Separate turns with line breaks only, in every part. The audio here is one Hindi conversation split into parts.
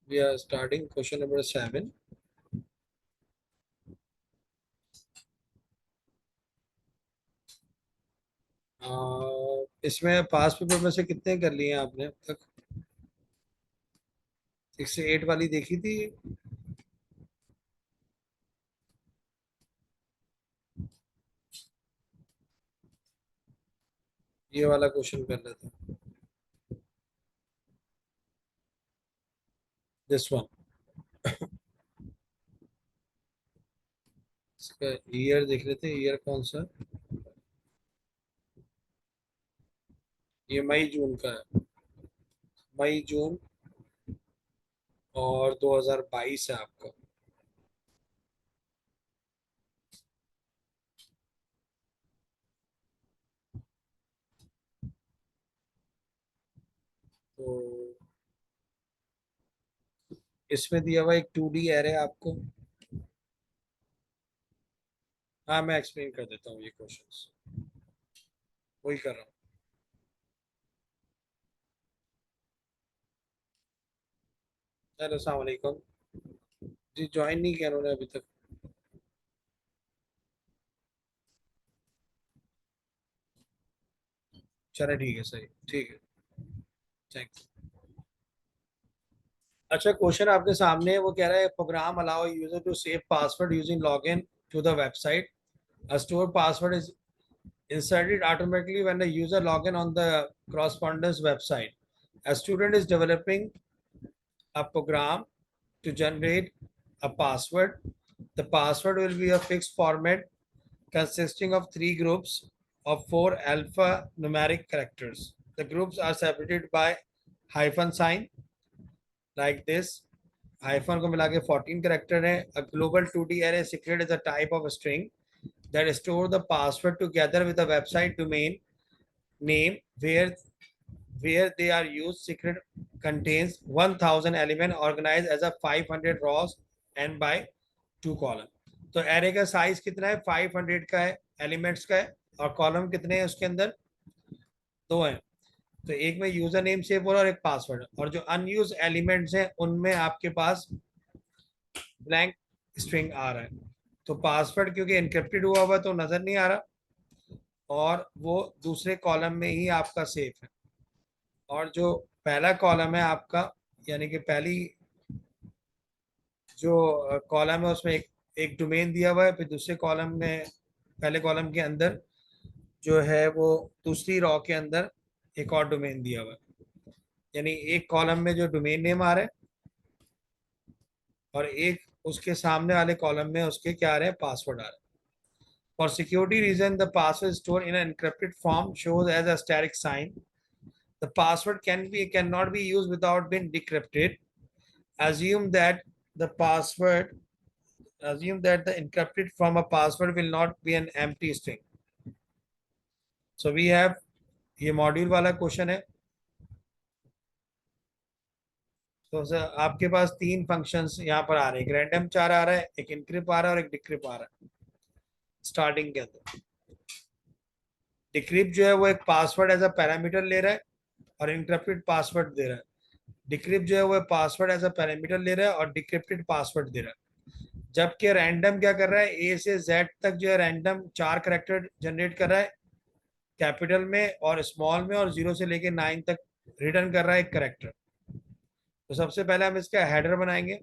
We are starting question number 7. इसमें पास पेपर में से कितने कर लिए हैं आपने अब तक? 6 से 8 वाली देखी थी? ये वाला क्वेश्चन कर लेते हैं। This one. इसका ईयर देख लेते हैं, ईयर कौन सा है? ये मई जून का है। मई जून और 2022 है आपका। तो इसमें दिया हुआ एक 2D एरे आपको। हाँ, मैं एक्सप्लेन कर देता हूँ ये क्वेश्चंस। वही कर रहा हूँ। हेलो, अस्सलाम वालेकुम। जी, ज्वाइन नहीं किया उन्होंने अभी तक। चलो ठीक है, सही, ठीक है। थैंक्स। अच्छा, क्वेश्चन आपके सामने है, वो कह रहा है program allow user to save password using login to the website. A stored password is inserted automatically when the user log in on the correspondence website. A student is developing a program to generate a password. The password will be a fixed format consisting of three groups of four alphanumeric characters. The groups are separated by hyphen sign like this. Hyphen को मिला के 14 character है. A global 2D array secret is a type of string that store the password together with the website domain name where they are used. Secret contains 1000 element organized as a 500 rows and by 2 column. तो एरे का साइज कितना है? 500 का है, एलिमेंट्स का है। और कॉलम कितने हैं उसके अंदर? दो हैं। तो एक में यूजर नेम सेव हो रहा है और एक पासवर्ड, और जो अनयूज एलिमेंट्स हैं उनमें आपके पास ब्लैंक स्ट्रिंग आ रहा है। तो पासवर्ड क्योंकि एनक्रिप्टेड हुआ हुआ तो नजर नहीं आ रहा, और वो दूसरे कॉलम में ही आपका सेफ है। और जो पहला कॉलम है आपका, यानी कि पहली जो कॉलम है उसमें एक एक डोमेन दिया हुआ है, फिर दूसरे कॉलम में, पहले कॉलम के अंदर जो है वो दूसरी रॉ के अंदर एक और डोमेन दिया हुआ है। यानी एक कॉलम में जो डोमेन नेम आ रहा है, और एक उसके सामने वाले कॉलम में उसके क्या आ रहे हैं? पासवर्ड आ रहे हैं। For security reason, the password stored in an encrypted form shows as a static sign. The password cannot be used without being decrypted. Assume that the password assume that the encrypted from a password will not be an empty string. So we have, ये मॉड्यूल वाला क्वेश्चन है। तो सर आपके पास तीन फंक्शंस यहाँ पर आ रहे हैं, एक रैंडम चार आ रहा है, एक इनक्रिप आ रहा है और एक डिक्रिप आ रहा है स्टार्टिंग के अंदर। डिक्रिप जो है वो एक पासवर्ड एज अ पैरामीटर ले रहा है और इनक्रिप्टेड पासवर्ड दे रहा है। डिक्रिप्ट जो है वो पासवर्ड एज अ पैरामीटर ले रहा है और डिक्रिप्टेड पासवर्ड दे रहा है। जबकि रैंडम क्या कर रहा है? ए से जेड तक जो है रैंडम चार करेक्टर जनरेट कर रहा है कैपिटल में और स्मॉल में, और 0 से लेके 9 तक रिटर्न कर रहा है एक करेक्टर। तो सबसे पहले हम इसका हेडर बनाएंगे।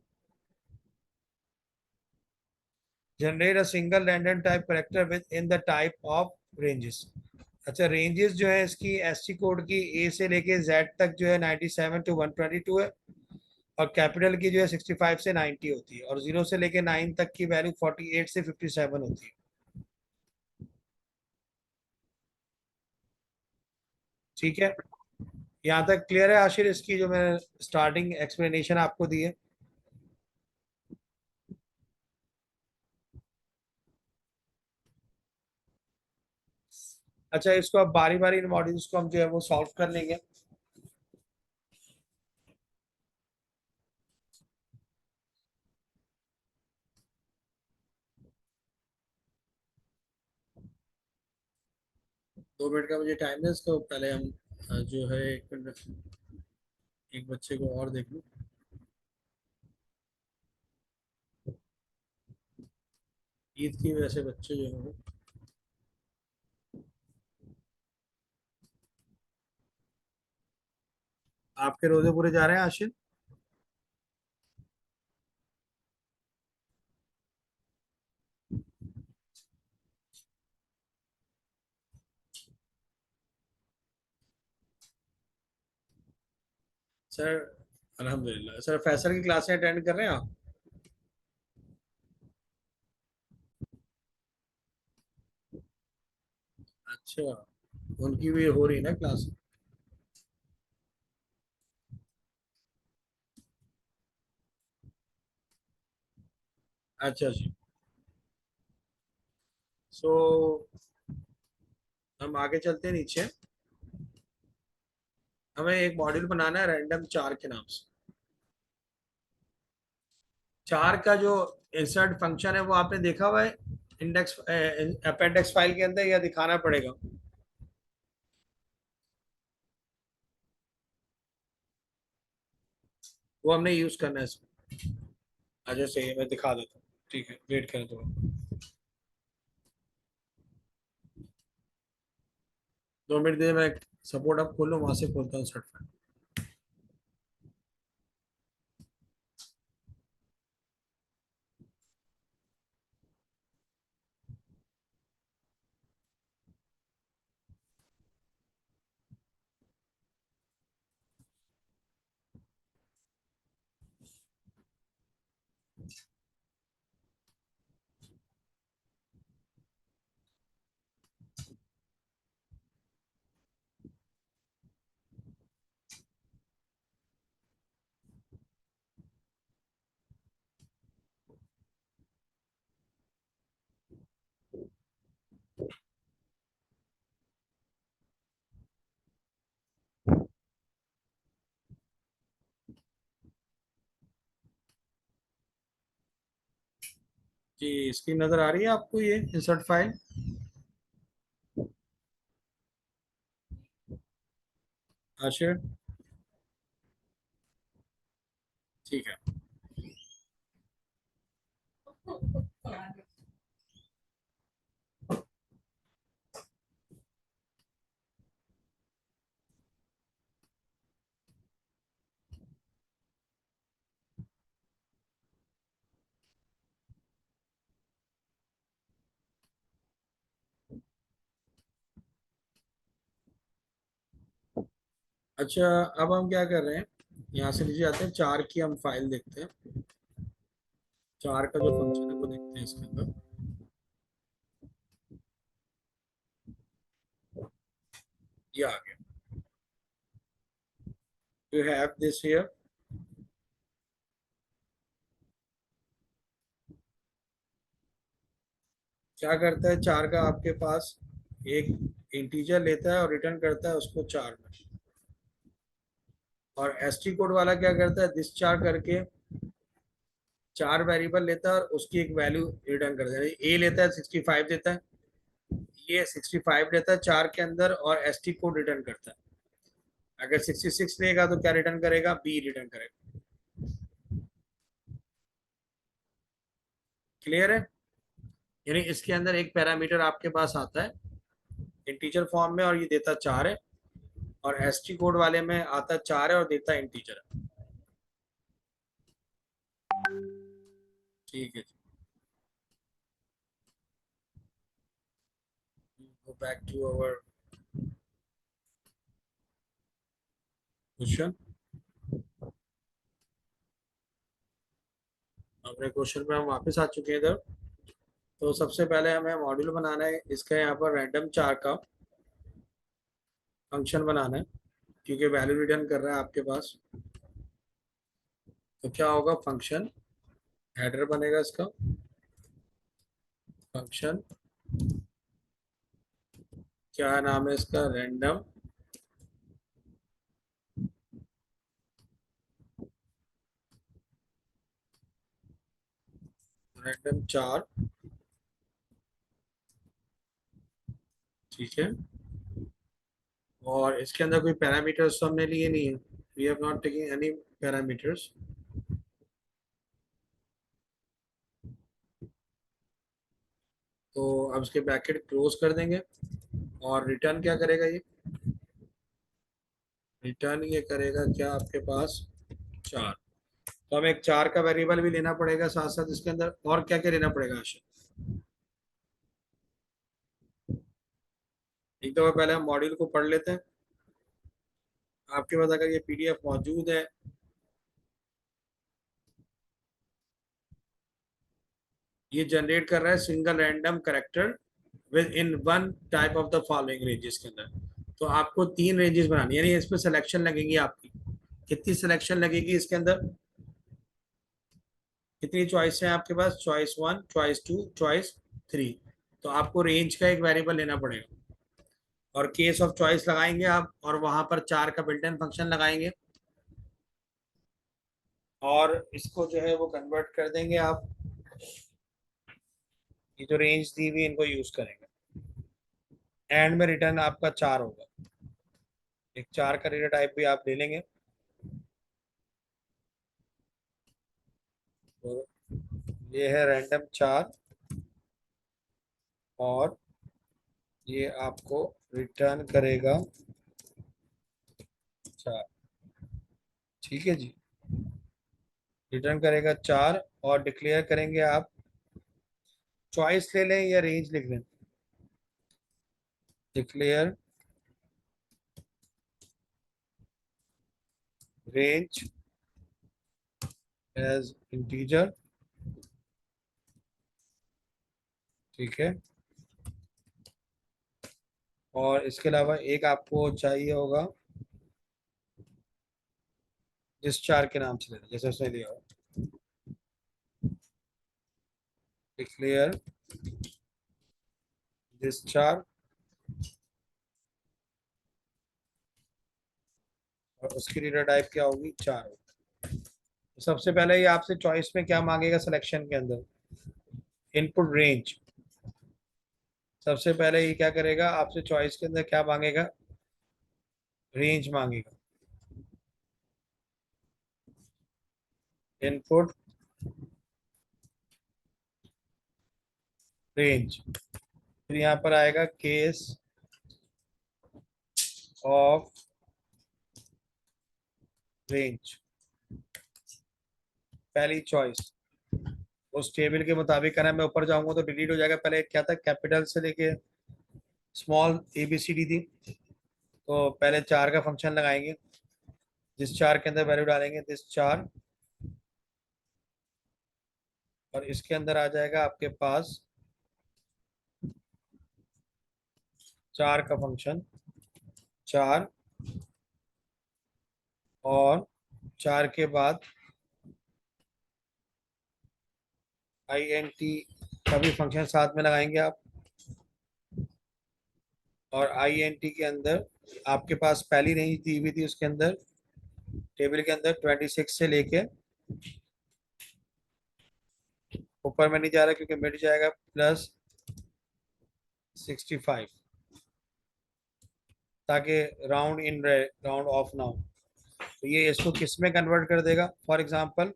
Generate a single random type character with in the type of ranges. अच्छा, रेंजेस जो है इसकी एसटी कोड की ए से लेके जेड तक जो है 97 to 122 है, और कैपिटल की जो है 65 से 90 होती है, और 0 से लेके 9 तक की वैल्यू 48 से 57 होती है। ठीक है, यहाँ तक क्लियर है आशिर? इसकी जो मैं स्टार्टिंग एक्सप्लेनेशन आपको दी है। अच्छा, इसको अब बारी बारी मॉड्यूल्स को हम जो है वो सॉल्व कर लेंगे। दो मिनट का मुझे टाइम है, इसको पहले हम जो है एक बच्चे को और देख लूँ। ईद की वजह से बच्चे जो हैं आपके रोजे पूरे जा रहे हैं आशिर? सर अल्हम्दुलिल्लाह। सर फैसल की क्लासें अटेंड कर रहे हैं आप? अच्छा, उनकी भी हो रही है ना क्लास? अच्छा जी। सो हम आगे चलते हैं नीचे। हमें एक मॉड्यूल बनाना है रैंडम चार के नाम से। चार का जो इंसर्ट फंक्शन है वो आपने देखा हुआ है इंडेक्स अपेंडिक्स फाइल के अंदर, या दिखाना पड़ेगा? वो हमने यूज करना है इसमें। अच्छा सही है, मैं दिखा देता हूँ। ठीक है, वेट करें थोड़ा। 2 मिनट दे, मैं सपोर्ट अब खोल लूँ, वहां से खोलता हूँ सर्ट। जी, स्क्रीन नजर आ रही है आपको ये इंसर्ट फाइल? आशिर, ठीक है। अच्छा, अब हम क्या कर रहे हैं, यहाँ से नीचे आते हैं, चार की हम फाइल देखते हैं। चार का जो फंक्शन है वो देखते हैं इसके अंदर। ये आ गया। You have this here. क्या करता है चार का आपके पास, एक इंटीजर लेता है और रिटर्न करता है उसको चार में। और एसटी कोड वाला क्या करता है, दिस चार करके चार वेरिएबल लेता है और उसकी एक वैल्यू रिटर्न करता है। ए लेता है 65 देता है, ये 65 देता है चार के अंदर, और एसटी कोड रिटर्न करता है। अगर 66 लेगा तो क्या रिटर्न करेगा, बी रिटर्न करेगा। क्लियर है? यानी इसके अंदर एक पैरामीटर आपके पास आता है इंटीजर फॉर्म में, और ये देता चार है। और एसटी कोड वाले में आता चार है और देता इंटीजर है। ठीक है जी। Go back to our question. अपने क्वेश्चन पे हम वापस आ चुके हैं इधर। तो सबसे पहले हमें मॉड्यूल बनाना है इसका, यहाँ पर रैंडम चार का फंक्शन बनाना है, क्योंकि वैल्यू रिटर्न कर रहा है आपके पास। तो क्या होगा, फंक्शन हेडर बनेगा इसका। फंक्शन क्या नाम है इसका, रैंडम। रैंडम चार। ठीक है। और इसके अंदर कोई पैरामीटर्स तो हमने लिए नहीं है। We have not taking any parameters. तो अब इसके ब्रैकेट क्लोज कर देंगे और रिटर्न क्या करेगा ये, रिटर्न ये करेगा क्या आपके पास 4। तो हमें एक 4 का वेरिएबल भी लेना पड़ेगा साथ साथ इसके अंदर, और क्या क्या लेना पड़ेगा आशा। एक दफा पहले हम मॉड्यूल को पढ़ लेते हैं। आपके पास अगर ये पीडीएफ मौजूद है, ये जनरेट कर रहा है single random character with in one type of the following ranges के अंदर। तो आपको 3 रेंजेस बनानी है, यानी इसमें सिलेक्शन लगेगी आपकी। कितनी सिलेक्शन लगेगी इसके अंदर, कितनी चॉइस है आपके पास, चॉइस 1, चॉइस 2, चॉइस 3। तो आपको रेंज का एक वेरिएबल लेना पड़ेगा और केस ऑफ चॉइस लगाएंगे आप, और वहां पर 4 का बिल्ट इन फंक्शन लगाएंगे और इसको जो है वो कन्वर्ट कर देंगे आप। ये जो रेंज दी हुई इनको यूज करेंगे, एंड में रिटर्न आपका 4 होगा। एक 4 का डेटा टाइप भी आप ले लेंगे। तो ये है रैंडम 4 और ये आपको रिटर्न करेगा 4। ठीक है जी, रिटर्न करेगा 4 और डिक्लेयर करेंगे आप, चॉइस ले लें या रेंज लिख लें, डिक्लेयर रेंज एज इंटीजर। ठीक है, और इसके अलावा एक आपको चाहिए होगा जिस 4 के नाम से लेना, जैसे उसने लिया हो, डिक्लेयर दिस 4 और उसकी डेटा टाइप क्या होगी 4 होगी। तो सबसे पहले ये आपसे चॉइस में क्या मांगेगा, सिलेक्शन के अंदर इनपुट रेंज। सबसे पहले ये क्या करेगा, आपसे चॉइस के अंदर क्या मांगेगा, रेंज मांगेगा, इनपुट रेंज। फिर यहाँ पर आएगा केस ऑफ रेंज, पहली चॉइस उस टेबल के मुताबिक करना। मैं ऊपर जाऊंगा तो डिलीट हो जाएगा। पहले क्या था, कैपिटल से लेके स्मॉल ABCD थी। तो पहले 4 का फंक्शन लगाएंगे, जिस 4 के अंदर वैल्यू डालेंगे दिस 4, और इसके अंदर आ जाएगा आपके पास 4 का फंक्शन 4, और 4 के बाद INT का भी फंक्शन साथ में लगाएंगे आप। और INT के अंदर आपके पास पहली रेंज दी हुई थी, उसके अंदर टेबल के अंदर 26 से लेके ऊपर में नहीं जा रहा क्योंकि मिट जाएगा +65, ताकि राउंड इन रहे, राउंड ऑफ ना हो। तो ये इसको किस में कन्वर्ट कर देगा, फॉर एग्जांपल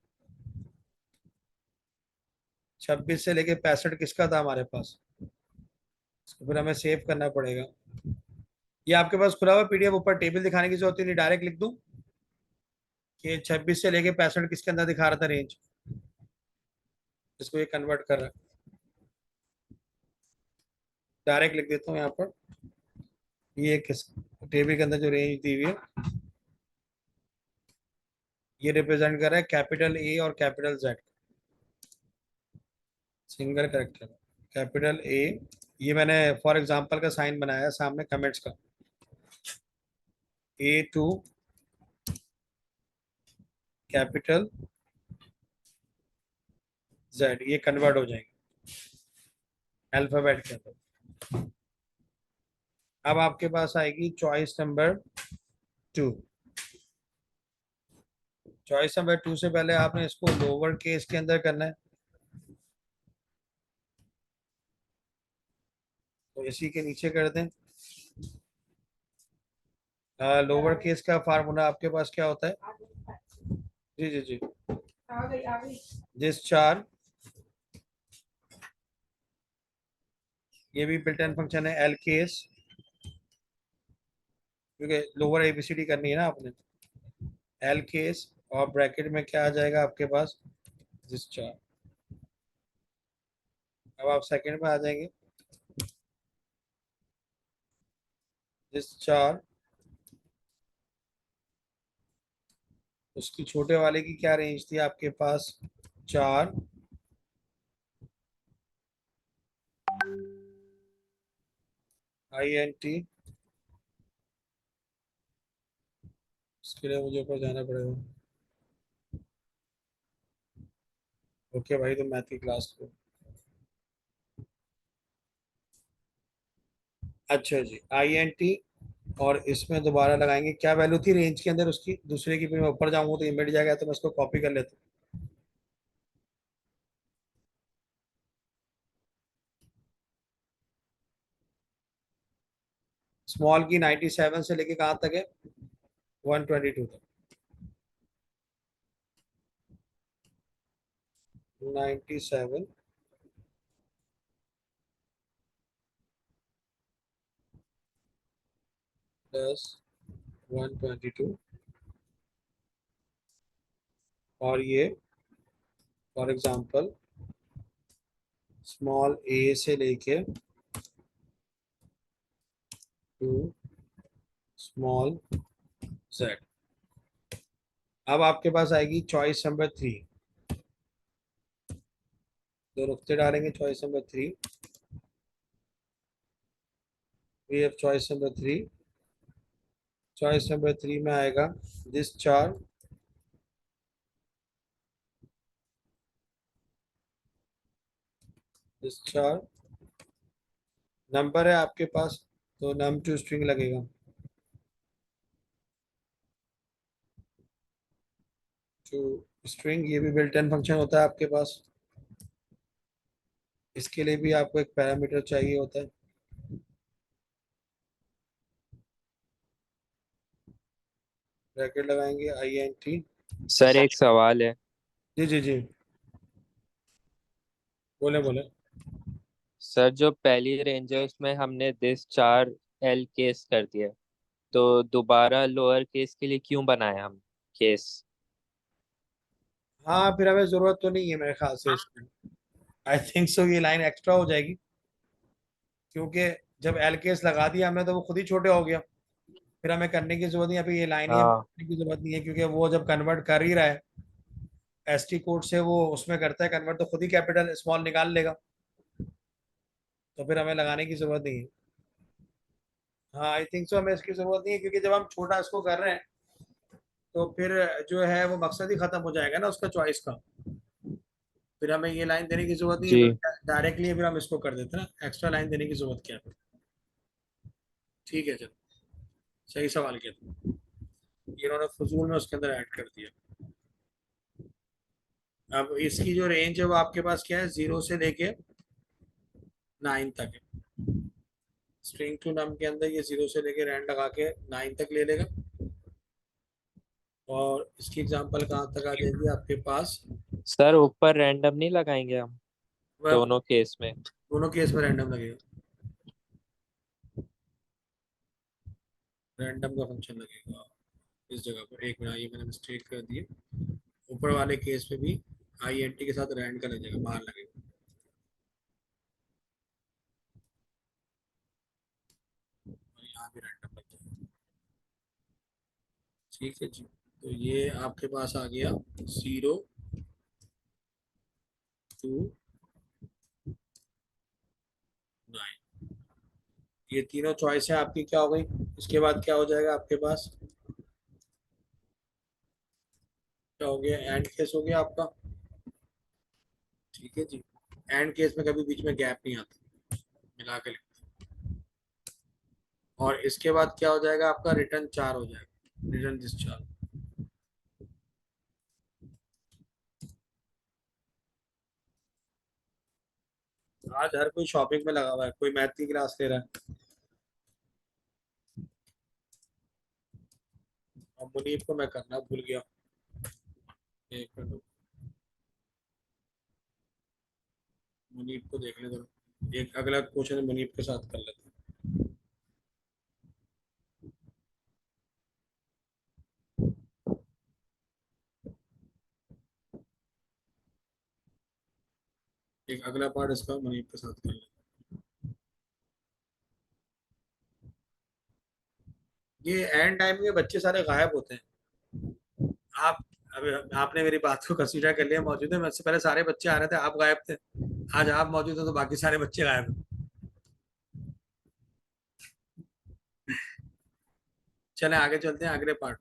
26 से लेके 65 किसका था हमारे पास, इसको फिर हमें सेव करना पड़ेगा। ये आपके पास खुला हुआ पीडीएफ, ऊपर टेबल दिखाने की जरूरत नहीं, डायरेक्ट लिख दूं कि 26 से लेके 65 किसके अंदर दिखा रहा था रेंज, इसको ये कन्वर्ट कर रहा है। डायरेक्ट लिख देता हूँ यहाँ पर, ये किस टेबल के अंदर जो रेंज दी हुई है ये रिप्रेजेंट कर रहा है कैपिटल A और capital Z, single character capital A। ये मैंने फॉर एग्जांपल का साइन बनाया है सामने कमेंट्स का, A to कैपिटल Z, ये कन्वर्ट हो जाएंगे अल्फाबेट के अंदर। अब आपके पास आएगी चॉइस नंबर 2। चॉइस नंबर 2 से पहले आपने इसको लोअर केस के अंदर करना है, तो इसी के नीचे कर दें। लोअर केस का फार्मूला आपके पास क्या होता है, जी जी जी, दिस 4 ये भी बिल्ट इन फंक्शन है एल केस, क्योंकि लोअर एबीसीडी करनी है ना आपने। एल केस और ब्रैकेट में क्या आ जाएगा आपके पास, डिस्चार्ज। अब आप सेकंड में आ जाएंगे, डिस्चार्ज। उसकी छोटे वाले की क्या रेंज थी आपके पास, 4, INT। इसके लिए मुझे ऊपर जाना पड़ेगा। ओके भाई, तो मैथ की क्लास को। अच्छा जी, INT। और इसमें दोबारा लगाएंगे, क्या वैल्यू थी रेंज के अंदर उसकी दूसरे की, फिर मैं ऊपर जाऊंगा तो ये मिट जाएगा, तो मैं इसको कॉपी कर लेता हूँ। स्मॉल की 97 से लेके कहाँ तक है, 122 तक। 97 प्लस 122, और ये फॉर एग्जांपल स्मॉल ए से लेके टू स्मॉल जेड। अब आपके पास आएगी चॉइस नंबर 3। दो नुक्ते डालेंगे, choice number 3। We have choice number 3। Choice number 3 में आएगा दिस चार, दिस चार। नंबर है आपके पास, तो नम टू स्ट्रिंग लगेगा। टू स्ट्रिंग, ये भी बिल्ट इन फंक्शन होता है आपके पास। इसके लिए भी आपको एक पैरामीटर चाहिए होता है। ब्रैकेट लगाएंगे, INT।
सर एक सवाल है।
जी जी जी, बोले बोले।
सर जो पहली रेंज है उसमें हमने दिस चार एल केस कर दिया, तो दोबारा लोअर केस के लिए क्यों बनाया हम केस?
हाँ, फिर हमें जरूरत तो नहीं है मेरे ख्याल से इसमें। आई थिंक सो ये लाइन एक्स्ट्रा हो जाएगी, क्योंकि जब एल केस लगा दिया हमने तो वो खुद ही छोटे हो गया। फिर हमें करने की जरूरत नहीं, अभी ये लाइन ही हमें
हाँ
करने की जरूरत नहीं है, क्योंकि वो जब कन्वर्ट कर ही रहा है ST कोड से, वो उसमें करता है कन्वर्ट, तो खुद ही कैपिटल स्मॉल निकाल लेगा। तो फिर हमें लगाने की जरूरत नहीं है। हाँ, आई थिंक सो हमें इसकी जरूरत नहीं है, क्योंकि जब हम छोटा इसको कर रहे हैं तो फिर जो है वो मकसद ही खत्म हो जाएगा ना उसका चॉइस का। फिर हमें ये लाइन देने की जरूरत नहीं है,
जी।
फिर डायरेक्टली फिर हम इसको कर देते हैं ना, एक्स्ट्रा लाइन देने की जरूरत क्या है। ठीक है, चलो, सही सवाल किया तुमने। ये इन्होंने फजूल में उसके अंदर ऐड कर दिया। अब इसकी जो रेंज है वो आपके पास क्या है, 0 से लेके 9 तक है। स्ट्रिंग टू नम के अंदर ये 0 से लेके रैंड लगा के 9 तक ले लेगा। और इसकी एग्जांपल कहाँ तक आ जाएगी आपके पास,
सर ऊपर रैंडम नहीं लगाएंगे हम
वह
दोनों केस में?
दोनों केस में रैंडम लगेगा। रैंडम का फंक्शन लगेगा इस जगह पर। एक मिनट, ये मैंने मिस्टेक कर दी है। ऊपर वाले केस पे भी INT के साथ रैंड का लगेगा, बाहर लगेगा। और यहाँ भी रैंडम लग जाएगा। ठीक है जी, तो ये आपके पास आ गया 0 टू 9। ये तीनों चॉइस है आपकी, क्या हो गई। इसके बाद क्या हो जाएगा आपके पास, क्या हो गया, एंड केस हो गया आपका। ठीक है जी, एंड केस में कभी बीच में गैप नहीं आता, मिला के लिखते हैं। और इसके बाद क्या हो जाएगा आपका, रिटर्न 4 हो जाएगा, रिटर्न दिस 4। आज हर कोई शॉपिंग में लगा हुआ है, कोई मैथ की क्लास ले रहा है। और मुनीब को मैं करना भूल गया। एक मिनट, मुनीब को देखने दो। एक अगला क्वेश्चन मनीप के साथ कर लेते हैं। एक अगला पार्ट इसका मनीप के साथ कर लेते हैं। ये एंड टाइम के बच्चे सारे गायब होते हैं। आप अभी आपने मेरी बात को कंसीडर कर लिया, मौजूद है, मुझसे पहले सारे बच्चे आ रहे थे, आप गायब थे। आज आप मौजूद हो तो बाकी सारे बच्चे गायब हैं। चलें आगे चलते हैं, अगले पार्ट।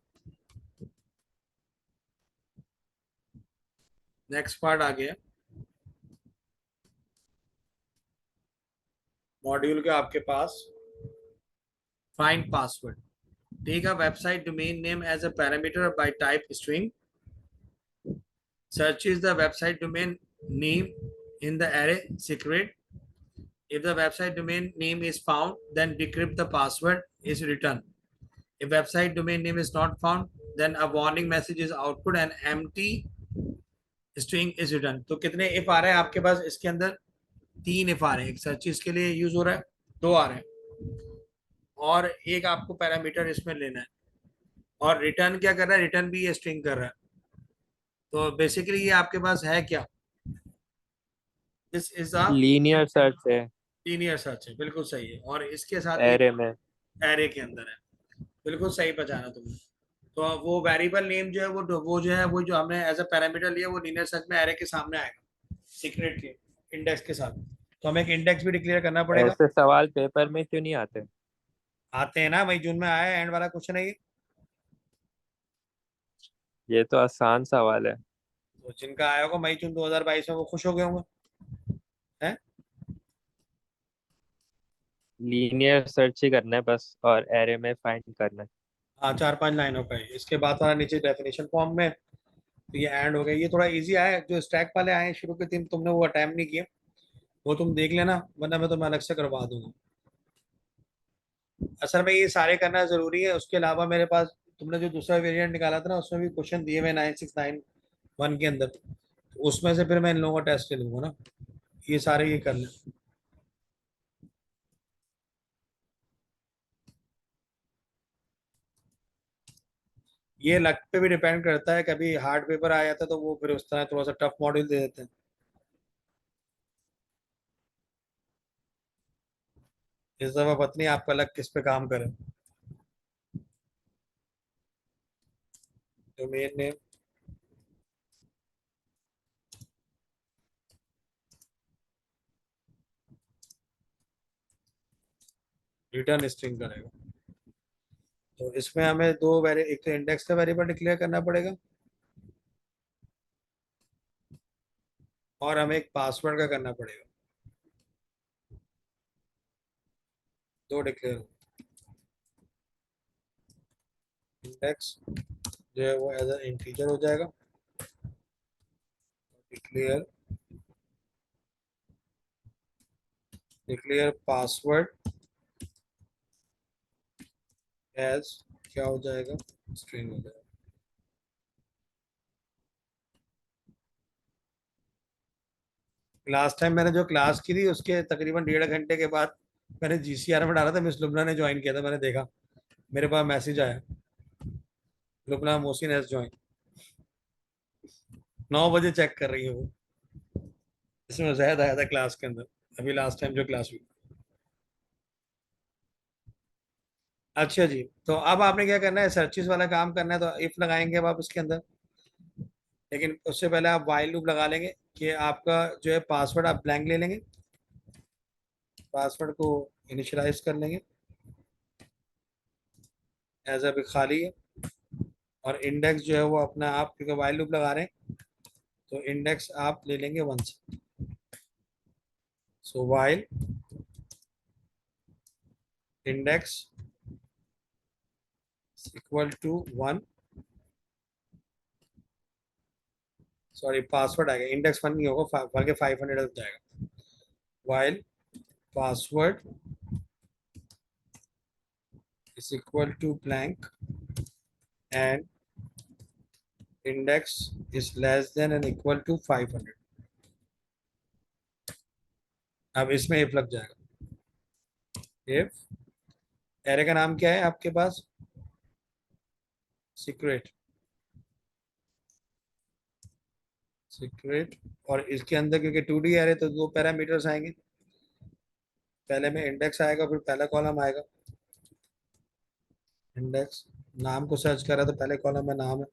नेक्स्ट पार्ट आ गया मॉड्यूल के आपके पास, find password. Take a website domain name as a parameter by type string. Searches the website domain name in the array secret. If the website domain name is found, then decrypt the password is returned. If website domain name is not found, then a warning message is output and empty string is returned. तो कितने if आ रहे हैं आपके पास इसके अंदर? 3 if आ रहे हैं। एक सर्चेस के लिए यूज हो रहा है, 2 आ रहे हैं, और एक आपको पैरामीटर इसमें लेना है। और रिटर्न क्या कर रहा है? रिटर्न भी ये स्ट्रिंग कर रहा है। तो बेसिकली ये आपके पास है क्या? This is a
linear search है।
लीनियर सर्च है, बिल्कुल सही है। और इसके साथ ये
एरे में।
एरे के अंदर है। बिल्कुल सही पहचाना तुमने। तो वो वेरिएबल नेम जो है वो जो है वो जो हमने एज अ पैरामीटर लिया वो लीनियर सर्च में एरे के सामने आएगा, सीक्रेट के इंडेक्स के साथ। तो हमें एक इंडेक्स भी डिक्लेयर करना पड़ेगा।
ऐसे सवाल पेपर में क्यों नहीं आते?
आते हैं ना, मई जून में आया एंड वाला क्वेश्चन है ये।
ये तो आसान सवाल है।
तो जिनका आया होगा मई जून 2022 में वो खुश हो गए होंगे, हैं?
लीनियर सर्च ही करना है बस, और एरे में फाइंड करना है।
हाँ, 4-5 लाइनों का है। इसके बाद वाला नीचे डेफिनेशन फॉर्म में। तो ये एंड हो गया, ये थोड़ा इजी आया है। जो स्टैक वाले आए हैं शुरू के 3 तुमने वो अटेम्प्ट नहीं किए, वो तुम देख लेना, वरना मैं तुम्हें अलग से करवा दूंगा। असल में ये सारे करना जरूरी है। उसके अलावा मेरे पास तुमने जो दूसरा वेरिएंट निकाला था ना, उसमें भी क्वेश्चन दिए हुए 9691 के अंदर, तो उसमें से फिर मैं इन लोगों का टेस्ट ले लूंगा ना। ये सारे ये कर लें। ये लक पे भी डिपेंड करता है, कभी हार्ड पेपर आ जाता है तो वो फिर उस तरह थोड़ा सा टफ मॉड्यूल दे देते हैं। इस दफा पत्नी आपका लक किस पे काम करे। डोमेन नेम रिटर्न स्ट्रिंग करेगा। तो इसमें हमें दो वेरी एक तो इंडेक्स का वेरिएबल डिक्लेयर करना पड़ेगा, और हमें एक पासवर्ड का करना पड़ेगा। दो डिक्लेयर, इंडेक्स जो है वो एज अ इंटीजर हो जाएगा, डिक्लेयर डिक्लेयर पासवर्ड एज क्या हो जाएगा? स्ट्रिंग हो जाएगा। लास्ट टाइम मैंने जो क्लास की थी उसके तकरीबन 1.5 घंटे के बाद मैंने जीसीआर में डाला था, मिस लुबना ने ज्वाइन किया था, मैंने देखा मेरे पास मैसेज आया, लुबना मोहसिन हैज ज्वाइन। 9 बजे चेक कर रही है वो। इसमें जैद आया था क्लास के अंदर, अभी लास्ट टाइम जो क्लास हुई। अच्छा जी, तो अब आपने क्या करना है? सर्चिस वाला काम करना है, तो इफ लगाएंगे अब आप इसके अंदर। लेकिन उससे पहले आप वाइल लूप लगा लेंगे कि आपका जो है पासवर्ड आप ब्लैंक ले लेंगे, पासवर्ड को इनिशियलाइज कर लेंगे एज अ खाली है। और इंडेक्स जो है वो अपना आप, क्योंकि वाइल लूप लगा रहे हैं, तो इंडेक्स आप ले लेंगे 1 से। So while index equal to 1, sorry password आएगा, इंडेक्स 1 नहीं होगा, बल्कि 500 हो जाएगा। While password is equal to blank and index is less than and equal to 500। अब इसमें इफ लग जाएगा। इफ एरे का नाम क्या है आपके पास? सीक्रेट। सीक्रेट। और इसके अंदर क्योंकि 2D एरे तो दो पैरामीटर्स आएंगे, पहले में इंडेक्स आएगा फिर पहला कॉलम आएगा। इंडेक्स, नाम को सर्च करा तो पहले कॉलम में नाम है,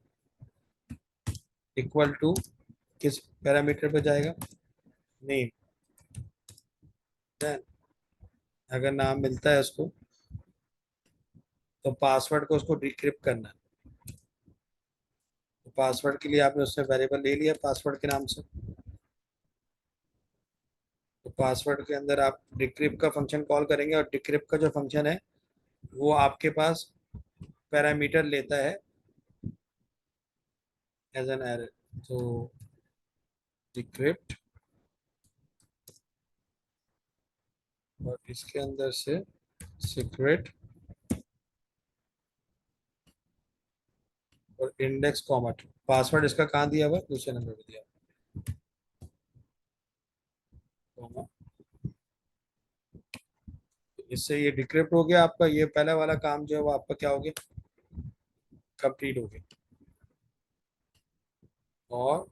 इक्वल टू किस पैरामीटर पे जाएगा? नेम। देन अगर नाम मिलता है उसको तो पासवर्ड को उसको डिक्रिप्ट करना है। तो पासवर्ड के लिए आपने उससे वेरिएबल ले लिया पासवर्ड के नाम से, तो पासवर्ड के अंदर आप डिक्रिप्ट का फंक्शन कॉल करेंगे और डिक्रिप्ट का जो फंक्शन है वो आपके पास पैरामीटर लेता है एज एन एरे। तो डिक्रिप्ट और इसके अंदर से सीक्रेट और इंडेक्स कॉमा 2। पासवर्ड इसका कहाँ दिया हुआ है? दूसरे नंबर पे दिया कॉमा। इससे ये डिक्रिप्ट हो गया आपका, ये पहला वाला काम जो है वो आपका क्या हो गया? कंप्लीट हो गया। और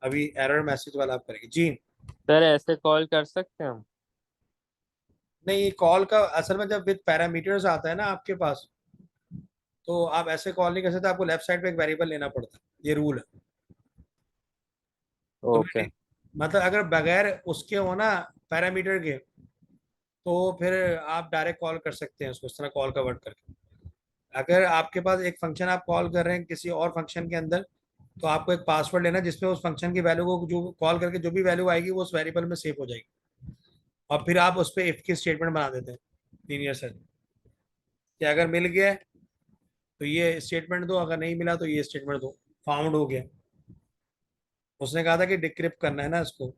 अभी एरर मैसेज वाला आप करेंगे जी?
सर ऐसे कॉल कर सकते हैं हम?
नहीं, ये कॉल का असल में जब विद पैरामीटर्स आता है ना आपके पास, तो आप ऐसे कॉल नहीं कर सकते, आपको लेफ्ट साइड पे एक वेरिएबल लेना पड़ता है, ये रूल है। तो
ओके।
मतलब अगर बगैर उसके हो ना पैरामीटर के, तो फिर आप डायरेक्ट कॉल कर सकते हैं उसको इस तरह कॉल का वर्ड करके। अगर आपके पास एक फंक्शन आप कॉल कर रहे हैं किसी और फंक्शन के अंदर, तो आपको एक पासवर्ड लेना है जिसमें उस फंक्शन की वैल्यू को जो कॉल करके जो भी वैल्यू आएगी वो उस वेरिएबल में सेव हो जाएगी। और फिर आप उस पर इफ की स्टेटमेंट बना देते हैं लीनियर सर्च, कि अगर मिल गया है तो ये स्टेटमेंट दो, अगर नहीं मिला तो ये स्टेटमेंट दो। फाउंड हो गया, उसने कहा था कि डिक्रिप्ट करना है ना इसको,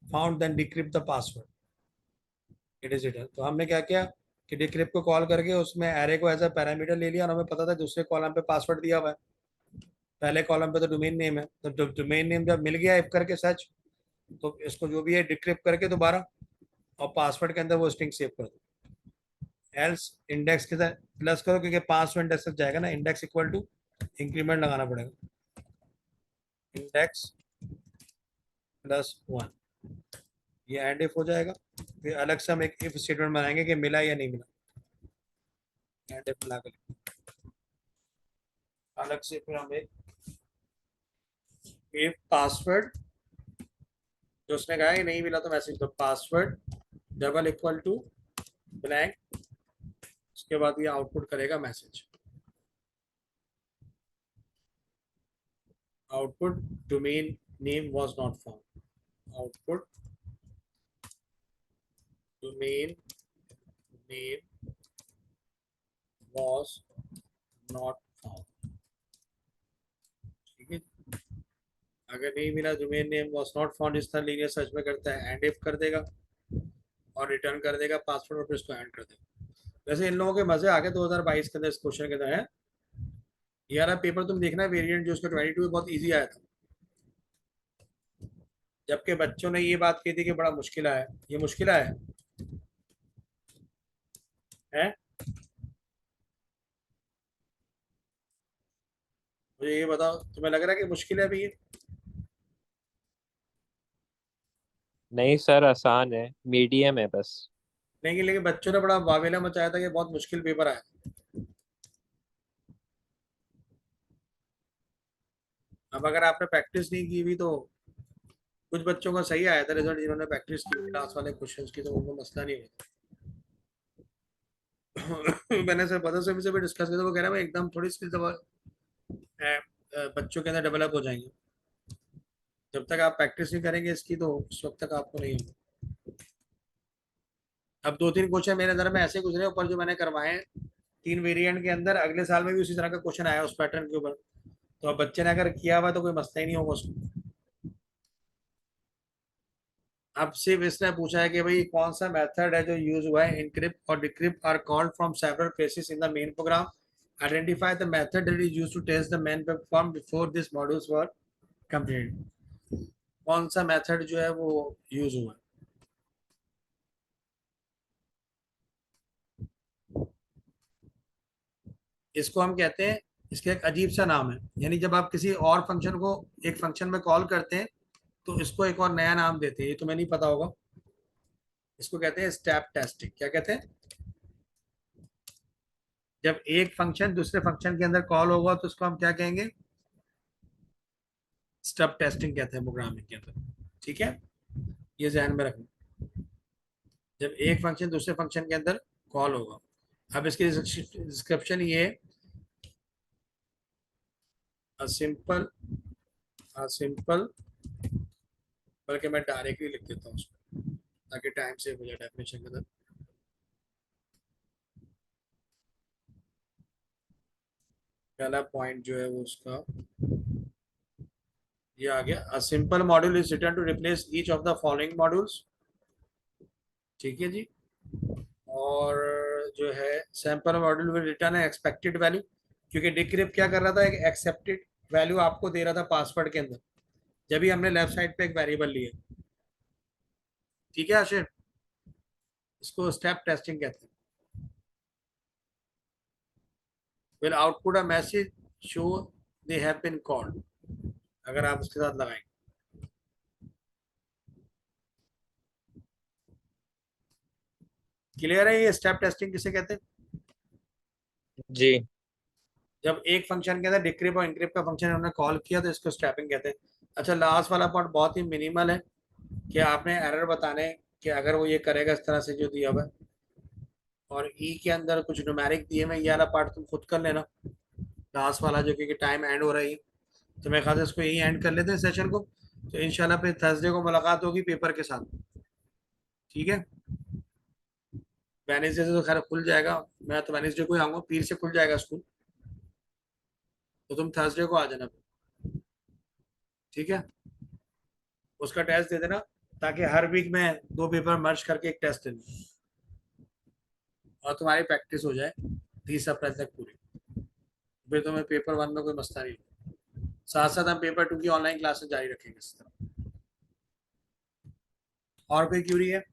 found then decrypt the password, it is it. तो हमने क्या किया कि डिक्रिप्ट को कॉल करके उसमें एरे को एज अ पैरामीटर ले लिया और हमें पता था दूसरे कॉलम पे पासवर्ड दिया हुआ है, पहले कॉलम पे तो डोमेन नेम है, तो डोमेन नेम जब मिल गया इफ करके सच, तो इसको जो भी है डिक्रिप्ट करके दोबारा और पासवर्ड के अंदर वो स्ट्रिंग सेव कर दो। एल्स इंडेक्स के साथ प्लस करो क्योंकि 500 इंडेक्स तक जाएगा ना, इंडेक्स इक्वल टू इंक्रीमेंट लगाना पड़ेगा, इंडेक्स प्लस 1, ये एंड इफ हो जाएगा। फिर अलग से हम एक इफ स्टेटमेंट बनाएंगे कि मिला या नहीं मिला, एंड इफ मिला कर अलग से फिर हम एक इफ पासवर्ड, जो उसने कहा कि नहीं मिला तो मैसेज दो password double equal to blank, उसके बाद ये आउटपुट करेगा message, output domain name was not found, output domain name was not found. ठीक है, अगर नहीं मिला domain name was not found, इस तरह लीनियर सर्च में करता है एंड इफ कर देगा और रिटर्न कर देगा पासवर्ड और फिर इसको एंड कर देगा। वैसे इन लोगों के मजे आ गए 2022 के अंदर इस क्वेश्चन के अंदर है। ये वाला पेपर तुम देखना वेरिएंट जो उसका 22 बहुत इजी आया था, जबकि बच्चों ने ये बात कही थी कि बड़ा मुश्किल आया, ये मुश्किल आया है। मुझे ये बताओ, तुम्हें लग रहा है कि मुश्किल है अभी ये?
नहीं सर, आसान है, मीडियम है बस।
नहीं, लेकिन बच्चों ने बड़ा वावेला मचाया था कि बहुत मुश्किल पेपर आया। अब अगर आपने प्रैक्टिस नहीं की हुई तो कुछ बच्चों का सही आया था रिजल्ट, जिन्होंने प्रैक्टिस की क्लास वाले क्वेश्चंस की तो उनको मसला नहीं हुआ। मैंने सर बदर से भी डिस्कस किया तो वो कह रहा है भाई एकदम थोड़ी स्किल्स बच्चों के अंदर डेवलप हो जाएंगे, जब तक आप प्रैक्टिस नहीं करेंगे इसकी तो उस वक्त तक आपको नहीं होगा। अब 2-3 क्वेश्चन मेरे नजर में ऐसे गुजरे ऊपर जो मैंने करवाए हैं 3 वेरिएंट के अंदर, अगले साल में भी उसी तरह का क्वेश्चन आया उस पैटर्न के ऊपर, तो अब बच्चे ने अगर किया हुआ तो कोई मसला ही नहीं होगा उसको। अब सिर्फ इसने पूछा है कि भाई कौन सा मेथड है जो यूज हुआ है, इनक्रिप्ट और decrypt are called from several places in the main program, identify the method that is used to test the main program before this modules were completed. कौन सा मेथड जो है वो यूज हुआ है? इसको हम कहते हैं, इसका एक अजीब सा नाम है, यानी जब आप किसी और फंक्शन को एक फंक्शन में कॉल करते हैं तो इसको एक और नया नाम देते हैं, ये तुम्हें नहीं पता होगा। इसको कहते हैं स्टेप टेस्टिंग। क्या कहते हैं? जब एक फंक्शन दूसरे फंक्शन के अंदर कॉल होगा तो उसको हम क्या कहेंगे? स्टेप टेस्टिंग कहते हैं प्रोग्रामिंग के अंदर। ठीक है, ये ध्यान में रखना, जब एक फंक्शन दूसरे फंक्शन के अंदर कॉल होगा। अब इसकी डिस्क्रिप्शन ये है, अ सिंपल बल्कि मैं डायरेक्टली लिख देता हूँ उसको ताकि टाइम सेव हो जाए डेफिनेशन के अंदर। पहला पॉइंट जो है वो उसका ये आ गया, a simple module is return to replace each of the following modules. ठीक है जी। और जो है sample module will return expected value, क्योंकि डिक्रिप्ट क्या कर रहा था, एक एक्सेप्टेड वैल्यू आपको दे रहा था पासवर्ड के अंदर, जब भी हमने लेफ्ट साइड पे एक वेरिएबल लिया। ठीक है आशिर, इसको स्टेप टेस्टिंग कहते हैं। Will output a message show they have been called, अगर आप उसके साथ लगाएंगे। क्लियर है ये स्टेप टेस्टिंग किसे कहते हैं?
जी।
जब एक फंक्शन के अंदर डिक्रिप्ट और इनक्रिप्ट का फंक्शन उन्होंने कॉल किया तो इसको स्टेपिंग कहते हैं। अच्छा, लास्ट वाला पार्ट बहुत ही मिनिमल है कि आपने एरर बताने कि अगर वो ये करेगा इस तरह से जो दिया हुआ है, और ई के अंदर कुछ न्यूमेरिक दिए हुए, ये वाला पार्ट तुम खुद कर लेना, लास्ट वाला जो, क्योंकि टाइम एंड हो रही है। तो मेरे ख्याल से इसको यही एंड कर लेते हैं सेशन को। तो इंशाल्लाह फिर थर्सडे को मुलाकात होगी पेपर के साथ। ठीक है, वेनेसडे से तो खैर खुल जाएगा, मैं तो वेनेसडे को ही आऊँगा, पीर से खुल जाएगा स्कूल, तो तुम थर्सडे को आ जाना। ठीक है, उसका टेस्ट दे देना, ताकि हर वीक में 2 पेपर मर्ज करके एक टेस्ट दे दूँ और तुम्हारी प्रैक्टिस हो जाए 30 अप्रैल तक पूरी। फिर तुम्हें पेपर 1 में कोई मसला नहीं, साथ साथ हम पेपर 2 की ऑनलाइन क्लासेस जारी रखेंगे इस तरह। और कोई क्यूरी है?